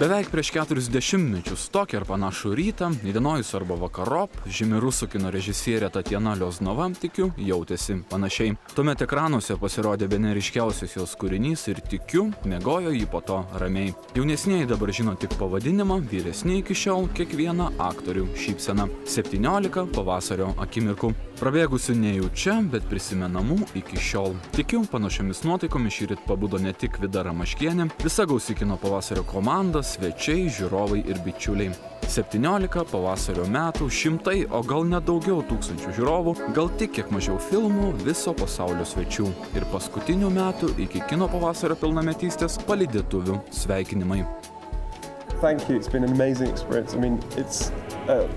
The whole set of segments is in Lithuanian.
Beveik prieš 40 metus tokį ar panašų rytą, įdienojus arba vakarop, žymi rusų kino režisierė Tatjana Lioznova, tikiu, jautėsi panašiai. Tuomet ekranuose pasirodė bene ryškiausias jos kūrinys ir tikiu, miegojo jį po to ramiai. Jaunesnieji dabar žino tik pavadinimą, vyresniai iki šiol kiekvieną aktorių šypseną. 17 pavasario akimirkų. Prabėgusių nejučia, bet prisimenamų iki šiol. Tikiu, panašiomis nuotaikomis šįryt pabudo ne tik Vida Ramaškienė, visa gausi kino pavasario komanda, svečiai, žiūrovai ir bičiuliai. 17 pavasario metų, šimtai, o gal net daugiau tūkstančių žiūrovų, gal tik kiek mažiau filmų, viso pasaulio svečių. Ir paskutinių metų iki kino pavasario pilnametystės palydėtuvių sveikinimai. Thank you. It's been an amazing experience. I mean, it's a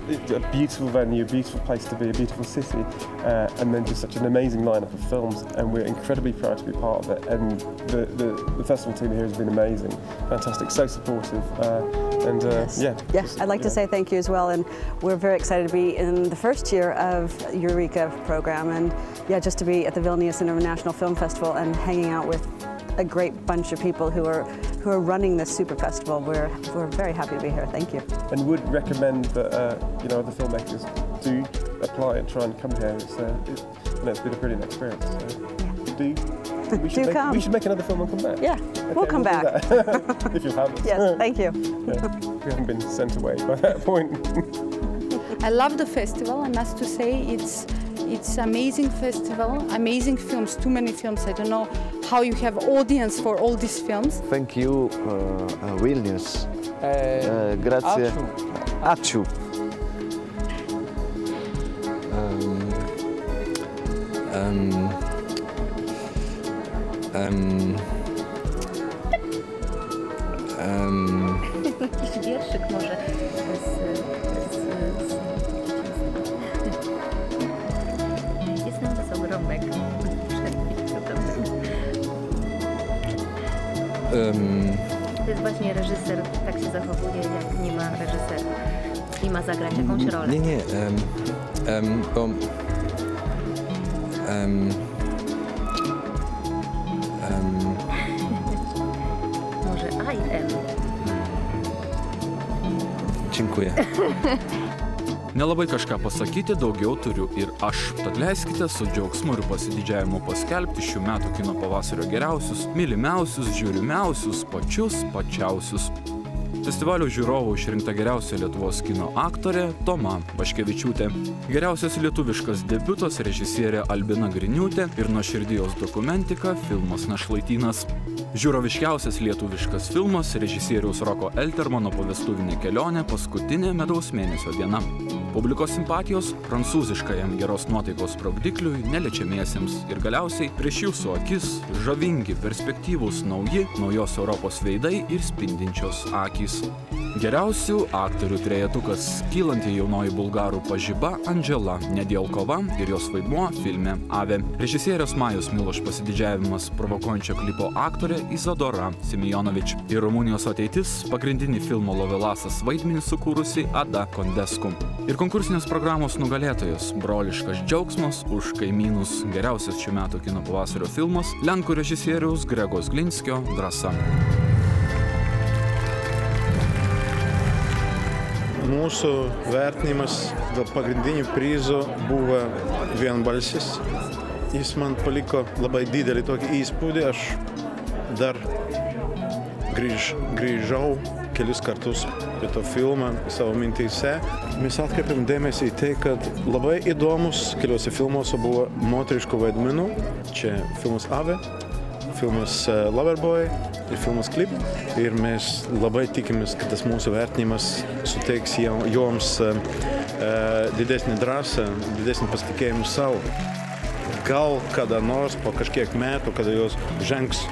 beautiful venue, a beautiful place to be, a beautiful city, and then just such an amazing lineup of films. And we're incredibly proud to be part of it. And the festival team here has been amazing, fantastic, so supportive. Yes, I'd like to say thank you as well. And we're very excited to be in the first year of Eureka program, and just to be at the Vilnius International Film Festival and hanging out with a great bunch of people who are running this super festival. We're very happy to be here. Thank you. And would recommend that other filmmakers do apply and try and come here. It's been a brilliant experience. So we should make another film and come back. Yeah, okay, we'll come back. If you have it. Yes, thank you. We haven't been sent away by that point. I love the festival. I must to say it's amazing festival, amazing films, too many films. I don't know how you have audience for all these films. Thank you, Vilnius. Grazie. Ačiū. Jakiś wierszyk może To jest właśnie reżyser, tak się zachowuje, jak nie ma reżysera i ma zagrać jakąś rolę. Nie, bo Może I am. Dziękuję. Nelabai kažką pasakyti, daugiau turiu ir aš. Tad leiskite su džiaugsmu ir pasididžiavimu paskelbti šių metų kino pavasario geriausius, mylimiausius, žiūrimiausius, pačiausius. Festivalio žiūrovų išrinkta geriausia Lietuvos kino aktorė Toma Vaškevičiūtė. Geriausias lietuviškas debiutas režisierė Albina Griniūtė ir nuoširdijos dokumentika filmas Našlaitynas. Žiūroviškiausias lietuviškas filmas režisieriaus Roko Eltermano povestuvinė kelionė paskutinė medaus mėnesio diena. Publikos simpatijos prancūziškajam geros nuotaikos sprogdikliui, neliečiamiesiems ir galiausiai prieš jūsų akis žavingi, perspektyvūs, naujos Europos veidai ir spindinčios akys. Geriausių aktorių trejetukas kylanti jaunoji bulgarų pažiba Andžela Nedielkova ir jos vaidmuo filme Ave. Režisierės Majos Miloš pasididžiavimas provokuojančio klipo aktorė Izadora Simijonovič. Ir Rumunijos ateitis pagrindinį filmo Lovelasas vaidmenį sukūrusi Ada Kondesku. Ir konkursinės programos nugalėtojas Broliškas džiaugsmas už kaimynus. Geriausias šių metų kino pavasario filmas lenkų režisieriaus Gregos Glinskio Drąsa. Mūsų vertinimas dėl pagrindinių prizų buvo vienbalsis. Jis man paliko labai didelį tokį įspūdį. Aš dar grįžau kelius kartus prie to filmą savo mintyse. Mes atkreipėm dėmesį į tai, kad labai įdomus keliuose filmuose buvo moteriškų vaidmenų. Čia filmas Ave, filmas Loverboy ir filmas Clip. Ir mes labai tikimės, kad tas mūsų vertinimas suteiks joms didesnį drąsą, didesnį pasitikėjimą savo. Gal kada nors po kažkiek metų, kada jos žengs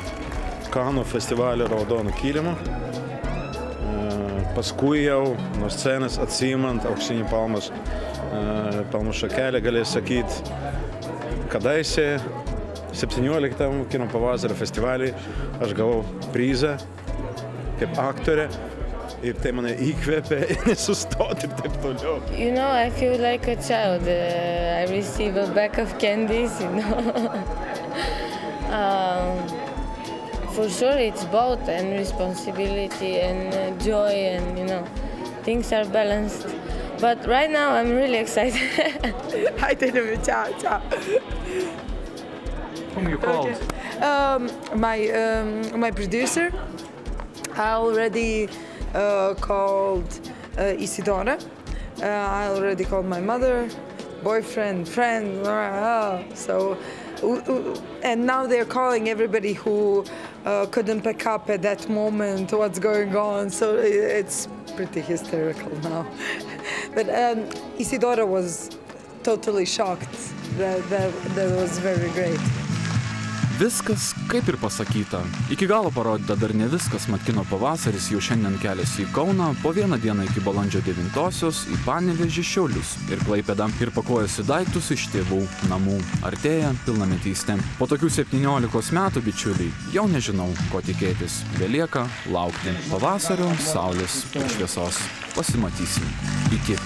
Kanų festivalio raudoną kilimą, paskui jau nuo scenos atsiimant auksinį palmos šakelę galės sakyti, kadaise 17 kino pavasario festivalį aš gavau prizą kaip aktorė ir tai mane įkvėpė nesustoti ir taip toliau. You know, I feel like a child. I receive a bag of candies, you know. for sure it's both, and responsibility and joy, and you know, things are balanced. But right now I'm really excited. Hi, ciao. Whom you called? My producer. I already called Isidora. I already called my mother, boyfriend, friend. So, and now they're calling everybody who couldn't pick up at that moment what's going on. So it's pretty hysterical now. But Isidora was totally shocked. That was very great. Viskas, kaip ir pasakyta. Iki galo parodyta dar ne viskas, mat kino pavasaris jau šiandien keliasi į Kauną, po vieną dieną iki balandžio 9-osios į Panevėžį, Šiaulius ir Klaipėdą ir pakuojasi daiktus iš tėvų namų. Artėja pilnametystė. Po tokių 17 metų, bičiuliai, jau nežinau, ko tikėtis. Belieka laukti pavasario, saulės ir šviesos. Pasimatysim. Iki.